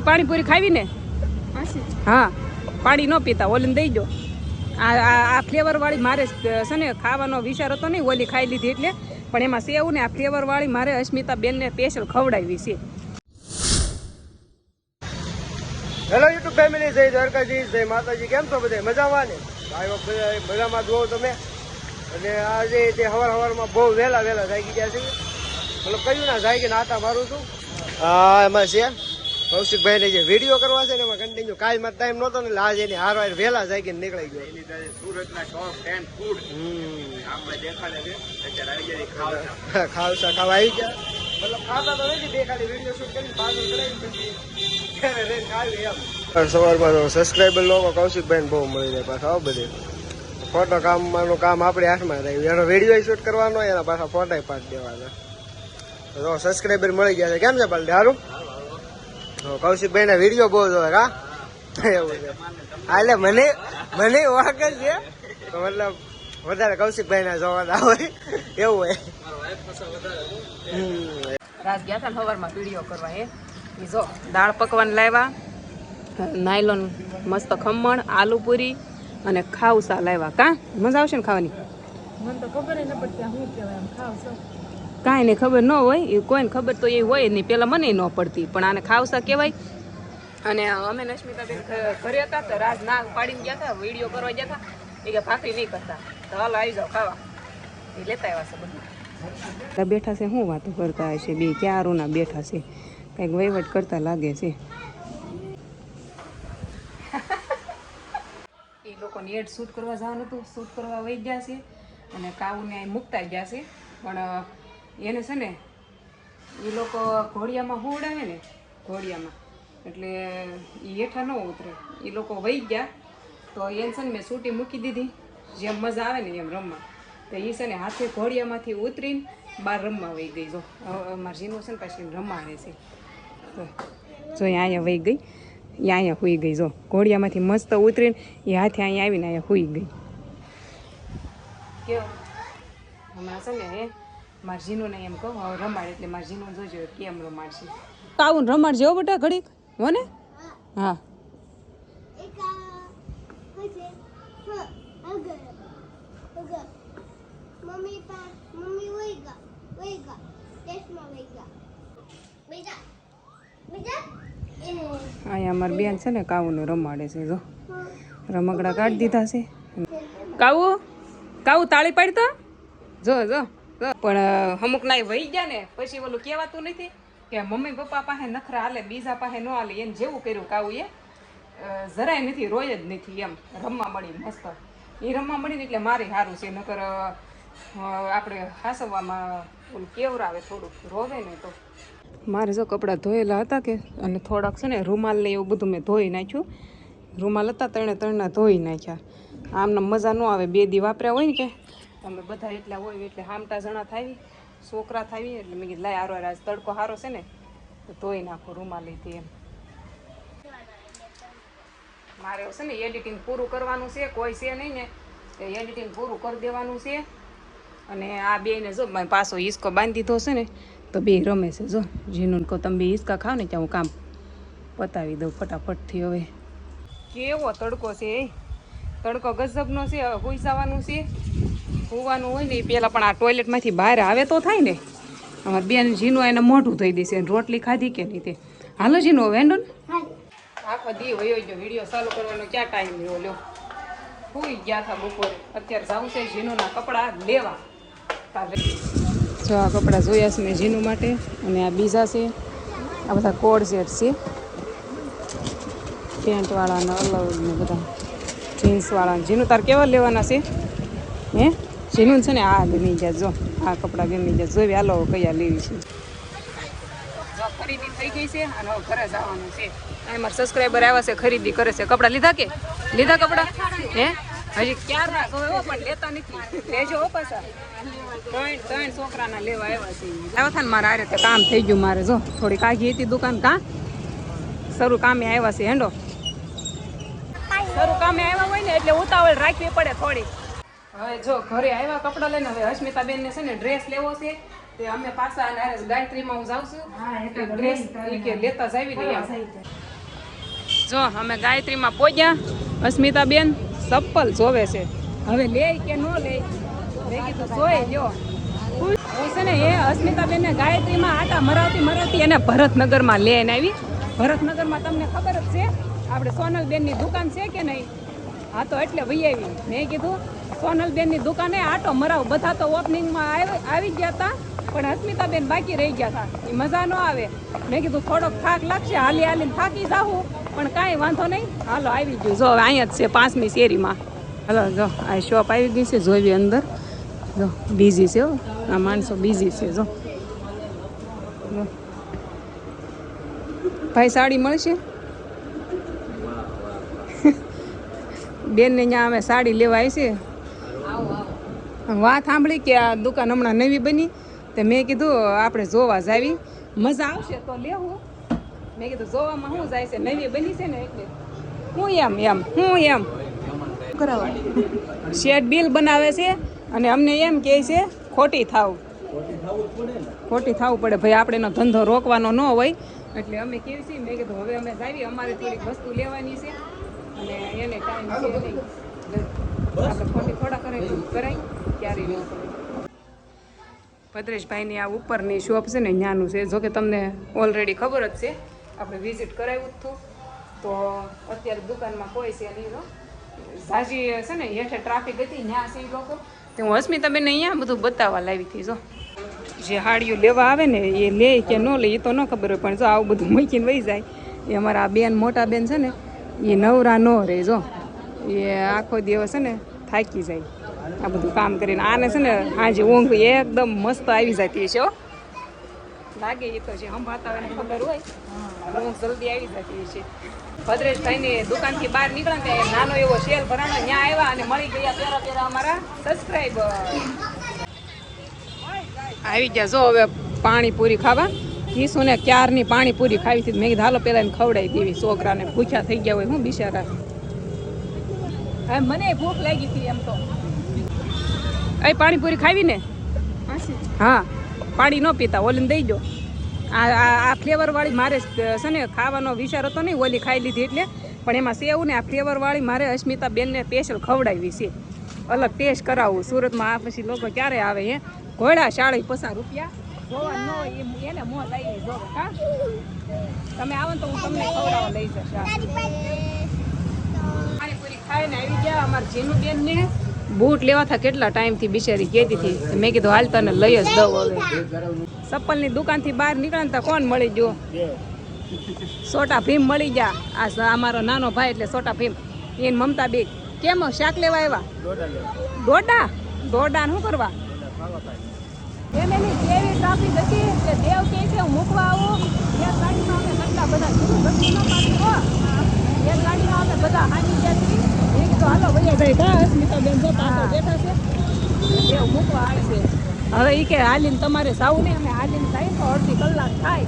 પાણીપુરી ખાવી ને? હા, પાણી ન પીતા ઓલીને દઈ દો. આ ફ્લેવર વાળી મારે છે ને ખાવાનો વિચાર હતો નહીં, ઓલી ખાઈ લીધી એટલે, પણ એમાં સેવ ને આ ફ્લેવર વાળી મારે અસ્મિતા બેનને સ્પેશિયલ ખવડાવી છે. હેલો યુટ્યુબ ફેમિલી, જય દ્વારકાજી, જય માતાજી. કેમ છો બધા? મજામાં ને? મજામાં જોવો તમે. અને આજે તે સવારમાં બહુ વહેલા જાગી ગયા છે. મતલબ કયું ના જાગી નાતા મારું છું. હા, એમાં છે કૌશિકભાઈ ને જે વિડીયો કરવા છે ને એમાં કન્ટિન્યુ કાલ માં ટાઈમ નહોતો ને, આજ એની હારવાર વહેલા જાગીને નીકળી ગયો. સુરતના ટોપ 10 ફૂડ આપણે દેખાડે છે. અત્યારે આવી જાય ખાવસા ખાવા આવી ગયા. મતલબ ખાતા તો નથી, બે ખાલી વિડીયો શૂટ કરીને પાછળ કરાવી પછી સવારમાં સબસ્ક્રાઈબર લોકો કૌશિકભાઈ ને બહુ મળી જાય પાછા. આવું બધે ફોટો કામનું કામ આપણે હાથમાં રહ્યું, એનો વિડીયો શૂટ કરવાનો, એના પાછા ફોટા પાડી દેવાના. તો સબસ્ક્રાઈબર મળી ગયા છે. કેમ છે પાલ સારું? કૌશિકભાઈ ના વિડીયો બહુ જોવે કા એવું છે. એટલે મને ઓળખ જ છે, મતલબ વધારે કૌશિકભાઈ ના જોવાના હોય એવું હોય. રાત ગયા હતા ને સવારમાં વિડીયો કરવા. જો દાળ પકવાન લાવ્યા, નાયલોન મસ્ત ખમણ, આલુ પૂરી અને ખાવસા લાવ્યા. કા મજા આવશે ને ખાવાની? મને તો ખબર ન પડતી શું કહેવાય એમ ખાવસા. કાંઈ ને ખબર ન હોય, એ કોઈને ખબર તો એ હોય નહીં, પેલા મને ન પડતી, પણ આને ખાવસા કહેવાય. અને અમે નસ્મિતાબેન ઘરે હતા તો રાત ના પાડીને ગયા હતા, વિડીયો કરવા ગયા હતા. એ કે ભાખરી નહીં કરતા, તો હાલો આવી જાઓ ખાવા. એ લેતા આવ્યા છે બધું. બેઠા છે, શું વાતો કરતા હશે બે? ક્યારોના બેઠા છે, કંઈક વહીવટ કરતા લાગે છે. એ લોકોને એડ શૂટ કરવા જવાનું હતું, શૂટ કરવા વહી ગયા છે. અને કાઉને અહીં મૂકતા ગયા છે, પણ એને છે ને એ લોકો ઘોડિયામાં હુવડાવે ને, ઘોડિયામાં એટલે એ હેઠા ન ઉતરે. એ લોકો વહી ગયા તો એને છે ને મેં સૂટી મૂકી દીધી, જેમ મજા આવે ને એમ રમવા. તો એ છે ને હાથે ઘોડિયામાંથી ઉતરીને બહાર રમવા વહી ગઈ. જો અમારે જીનું છે ને પછી રમાડે છે. જો અહીંયા વહી ગઈ, અહીંયા હુઈ ગઈ. જો ઘોડિયામાંથી મસ્ત ઉતરીને એ હાથે અહીંયા આવીને અહીંયા હુઈ ગઈ. કેવું હમણાં છે ને મારા જીનુને એમ કહું હવે રમાડ, એટલે મારા જીનું જોજો કેમ રમાડશે. કાવું રમાડજો બેટા ઘડીક, હો ને? હા. અહીંયા અમારી બેન છે ને કાવુને રમાડે છે. જો રમકડા કાઢી દીધા છે. કાવું તાળી પાડતો જો જો. પણ અમુક ના વહી ગયા ને પછી ઓલું કહેવાતું નથી કે મમ્મી પપ્પા પાસે નખરા હાલે, બીજા પાસે ન હાલે. એને જેવું કર્યું કાવું એ જરાય નથી, રોય જ નથી. એમ રમવા મળી મસ્ત. એ રમવા મળી ને એટલે મારે સારું છે, નકર આપણે હાસવવામાં ઓલું કેવરાવે, થોડુંક રોવે ને. તો મારે જો કપડાં ધોયેલા હતા કે, અને થોડાક છે ને રૂમાલ ને એવું બધું મેં ધોઈ નાખ્યું. રૂમાલ હતા ત્રણના ધોઈ નાખ્યા. આમને મજા ન આવે, 2 દી વાપર્યા હોય ને કે અમે બધા એટલા હોય એટલે હામટા જણા થાવી, છોકરા થાવી, એટલે મેં કીધું લાય આરો આજ તડકો સારો છે ને તો ધોઈ નાખો રૂમાલીથી. એમ મારે છે ને એડિટિંગ પૂરું કરવાનું છે, કોઈ છે નહીં ને તો એડિટિંગ પૂરું કરી દેવાનું છે. અને આ બેને જો પાછો હિસકો બાંધી દીધો છે ને તો બે રમે છે. જો જીનું કહો તમે બે હિસકા ખાવ ને ત્યાં હું કામ પતાવી દઉં ફટાફટથી. હવે કેવો તડકો છે, તડકો ગજબનો છે. હુઈ જવાનું છે, હોવાનું હોય ને એ પહેલાં, પણ આ ટોયલેટમાંથી બહાર આવે તો થાય ને. અમારે બેન જીનું એને મોઢું થઈ દેશે, રોટલી ખાધી કે નહીં તે. હાલો જીનું વેન્ડો ને આખો દી વયો ગયો, વિડીયો ચાલુ કરવાનો ક્યાં ટાઈમ રહ્યો. લ્યો હુઈ ગયા હતા બપોરે, અત્યારે જવું છે જીનુના કપડાં લેવા. જો આ કપડાં જોયા છે મેં જીનું માટે, અને આ બીજા છે આ બધા કોડ સેટ છે, પેન્ટવાળાના અલગ ને બધા જીન્સવાળા. જીનું તાર કેવા લેવાના છે? હે જીનું છે ને આ ગમી જાય. જો આ કપડાં ગમી જાય, જોઈ હાલો કયા લેવી છે. જો ખરીદી થઈ ગઈ છે અને હવે ઘરે જવાનું છે. અહીં મારા સબસ્ક્રાઈબર આવ્યા છે, ખરીદી કરે છે. કપડાં લીધા કે લીધા કપડાં? હે હજી ક્યાર ના જોયો પણ લેતા નથી, લેજો હો પાછા. ત્રણ છોકરાના લેવા આવ્યા છે. આવ્યા હતા ને મારા આ રીતે કામ થઈ ગયું મારે. જો થોડીક આગી હતી દુકાન, કાં શરૂ કામે આવ્યા છે. હેંડો શરૂ કામે આવ્યા હોય ને એટલે ઉતાવળ રાખવી પડે થોડી. હવે જો ઘરે આવ્યા કપડાં લઈને, હવે અસ્મિતાબેન ને છે ને ડ્રેસ લેવો છે. તે અમે પાછા ગાયત્રીમાં હું જાઉં છું, ડ્રેસ લેતા જાવી ને. જો અમે ગાયત્રીમાં પહોંચ્યા. અસ્મિતાબેન ચપ્પલ જોવે છે, હવે લે કે ન લે. મેં કીધું જોઈ લ્યો. હું છે ને એ અસ્મિતાબેનને ગાયત્રીમાં આટા મરાવતી એને ભરતનગરમાં લઈને આવી. ભરતનગરમાં તમને ખબર જ છે આપણે સોનલબેનની દુકાન છે કે નહીં? હા તો એટલે વહી આવી. મેં કીધું સોનલબેનની દુકાને આટો મરાવ. બધા તો ઓપનિંગમાં આવી ગયા હતા, પણ અસ્મિતાબેન બાકી રહી ગયા હતા. એ મજા ન આવે. મેં કીધું થોડોક થાક લાગશે, હાલીને થાકી જાવું, પણ કાંઈ વાંધો નહીં. હાલો આવી ગયું. જો અહીંયા જ છે 5મી શેરીમાં. હાલો જો આ શોપ આવી ગઈ છે. જોઈ અંદર જો બીઝી છે. આ માણસો બીઝી છે. જો ભાઈ સાડી મળશે બેનને ત્યાં અમે સાડી લેવા આવી છે. વાત સાંભળી કે આ દુકાન હમણાં નવી બની, તો મેં કીધું આપણે જોવા જાવી, મજા આવશે તો લેવું. મેં કીધું જોવામાં શું જાય છે, નવી બની છે ને એટલે હું એમ કરાવવા શેડ બિલ બનાવે છે અને અમને એમ કહે છે ખોટી થવું પડે ભાઈ, આપણે એનો ધંધો રોકવાનો ન હોય એટલે અમે કેવી છીએ. મેં કીધું હવે અમે જાવી, અમારે થોડીક વસ્તુ લેવાની છે અને એને ટાઈમ છે નહીં, આપણે ખોટી થોડા કરાય ક્યારેય ન પડે. ભદ્રેશભાઈની આ ઉપરની શોપ છે ને ત્યાંનું છે. જોકે તમને ઓલરેડી ખબર જ છે, આપણે વિઝિટ કરાવ્યું જ હતું. તો અત્યારે દુકાનમાં કોઈ છે નહીં. ઝાઝી છે ને હેઠે ટ્રાફિક હતી, ત્યાં છે લોકો. તો હું અસ્મિતાબેનને અહીંયા બધું બતાવવા લાવી હતી. જો જે હાડીઓ લેવા આવે ને એ લે કે ન લે એ તો ન ખબર હોય, પણ જો આવું બધું મૂકીને વહી જાય. એ અમારા બેન મોટા બેન છે ને એ નવરા ન રહે. જો એ આખો દિવસ છે ને થાકી જાય આ બધું કામ કરીને. આને છે ને આજે ઊંઘ એકદમ મસ્ત આવી જતી છે. લાગે એ તો જે સંભાળતા હોય એને ખબર હોય, ઊંઘ જલ્દી આવી જતી છે. ભદ્રેશભાઈની દુકાનથી બહાર નીકળ્યા ત્યાં નાનો એવો શેલ ભરાણો, ત્યાં આવ્યા અને મળી ગયા પેલા અમારા સબસ્ક્રાઈબર આવી ગયા. જો હવે પાણીપુરી ખાવા કીશું ને ક્યારની પાણીપુરી ખાવી હતી. મેં કીધું હાલો પેલા એને ખવડાવી દેવી, છોકરાને ભૂખ્યા થઈ ગયા હોય હું બિચારા. હવે મને ભૂખ લાગી હતી એમ તો. પાણીપુરી ખાવી ને? હા, પાણી ન પીતા ઓલીને દઈ દો. આ ફ્લેવરવાળી મારે છે ને ખાવાનો વિચાર હતો નહીં, ઓલી ખાઈ લીધી એટલે. પણ એમાં સેવ ને આ ફ્લેવરવાળી મારે અસ્મિતાબેનને સ્પેશિયલ ખવડાવી છે, અલગ ટેસ્ટ કરાવવું. સુરતમાં આ પછી લોકો ક્યારે આવે હે? ઘોડા 50 રૂપિયા જોવા ન હોય એને મોજ આવી જોવે. હા તમે આવો ને તો હું તમને ખવડાવવા લઈ જશે. પાણીપુરી ખાઈને આવી ગયા. અમારા જીનુબેનને બૂટ લેવા હતા કેટલા ટાઈમથી બિચારી કહેતી હતી. મેં કીધું હાલ તને લઈ જ દઉં. હવે ચપ્પલની દુકાનથી બહાર નીકળતા કોણ મળી ગયો? સોટા ભીમ મળી ગયા. આ અમારો નાનો ભાઈ એટલે સોટા ભીમ. એને મમતા બે કેમ શાક લેવા આવ્યા? દોડા શું કરવા? એની કેવી ટ્રાફિક હતી કે દેવ કહે છે હું મૂકવા આવું. એક ગાડીમાં અમે કેટલા બધા એક ગાડીમાં અમે બધા હાજી ગયા છીએ. એક તો હાલો ભૈયા ભાઈ કા અસ્મિતાબેન જો પાછળ બેઠા છે, દેવ મૂકવા આવે છે. હવે એ કે હાલીને તમારે સાવું નહીં, અમે હાલીને થાય તો અડધી કલાક થાય.